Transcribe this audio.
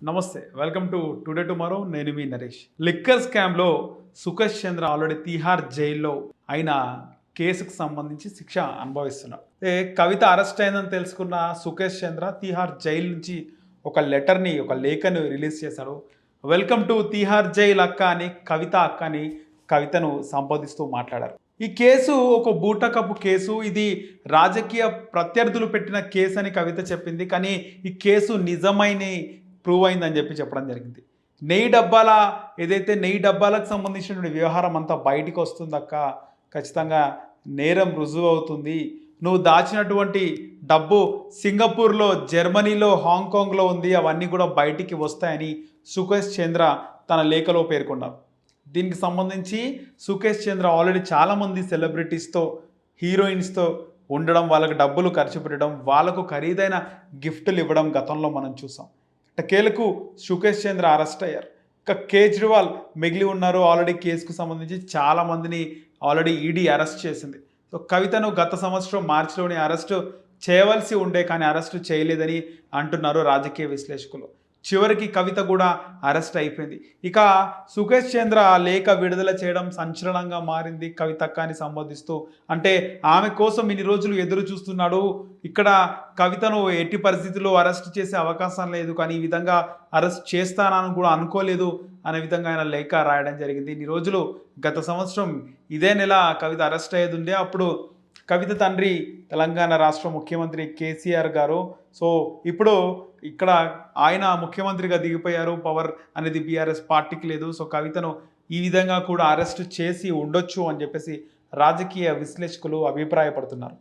నమస్తే welcome to today tomorrow నేను మీ Naresh. Liquor స్కామ్లో సుకేష్ చంద్ర ఆల్రెడీ తిహార్ జైల్లో అయిన కేసుకు సంబంధించి శిక్ష అనుభవిస్తున్నారు. కవిత అరెస్ట్ అయిందని తెలుసుకున్న సుకేష్ చంద్ర తిహార్ జైలు నుంచి ఒక లేఖను రిలీజ్ చేశాడు. వెల్కమ్ టు తిహార్ జైల్ అక్క అని కవితను సంబోధిస్తూ మాట్లాడారు. ఈ కేసు ఒక బూటకపు కేసు, ఇది రాజకీయ ప్రత్యర్థులు పెట్టిన కేసు అని కవిత చెప్పింది. కానీ ఈ కేసు నిజమైన ప్రూవ్ అయిందని చెప్పడం జరిగింది. నెయ్యి డబ్బాలకు సంబంధించిన వ్యవహారం అంతా బయటికి వస్తుందక్క, ఖచ్చితంగా నేరం రుజువు అవుతుంది. నువ్వు దాచినటువంటి డబ్బు సింగపూర్లో, జర్మనీలో, హాంకాంగ్లో ఉంది, అవన్నీ కూడా బయటికి వస్తాయని సుకేష్ చంద్ర తన లేఖలో పేర్కొన్నారు. దీనికి సంబంధించి సుకేష్ చంద్ర ఆల్రెడీ చాలామంది సెలబ్రిటీస్తో, హీరోయిన్స్తో ఉండడం, వాళ్ళకి డబ్బులు ఖర్చు పెట్టడం, వాళ్ళకు ఖరీదైన గిఫ్టులు ఇవ్వడం గతంలో మనం చూసాం. కేలకు సుకేష్ చంద్ర అరెస్ట్ అయ్యారు. ఇక కేజ్రీవాల్ మిగిలి ఉన్నారు. ఆల్రెడీ కేసుకు సంబంధించి చాలామందిని ఆల్రెడీ ఈడీ అరెస్ట్ చేసింది. సో కవితను గత సంవత్సరం మార్చిలోనే అరెస్టు చేయవలసి ఉండే, కానీ అరెస్టు చేయలేదని అంటున్నారు రాజకీయ విశ్లేషకులు. చివరికి కవిత కూడా అరెస్ట్ అయిపోయింది. ఇక సుకేష్ చంద్ర లేఖ విడుదల చేయడం సంచలనంగా మారింది. కవితక్కని సంబోధిస్తూ, అంటే ఆమె కోసం ఇన్ని రోజులు ఎదురు చూస్తున్నాడు, ఇక్కడ కవితను ఎట్టి పరిస్థితుల్లో అరెస్ట్ చేసే అవకాశం లేదు, కానీ ఈ విధంగా అరెస్ట్ చేస్తానని కూడా అనుకోలేదు అనే విధంగా ఆయన లేఖ రాయడం జరిగింది. ఇన్ని రోజులు గత సంవత్సరం ఇదే నెల కవిత అరెస్ట్ అయ్యేది ఉండే. అప్పుడు కవిత తండ్రి తెలంగాణ రాష్ట్ర ముఖ్యమంత్రి కేసీఆర్ గారు. సో ఇప్పుడు ఇక్కడ ఆయన ముఖ్యమంత్రిగా దిగిపోయారు. పవర్ అనేది బీఆర్ఎస్ పార్టీకి లేదు. సో కవితను ఈ విధంగా కూడా అరెస్ట్ చేసి ఉండొచ్చు అని చెప్పేసి రాజకీయ విశ్లేషకులు అభిప్రాయపడుతున్నారు.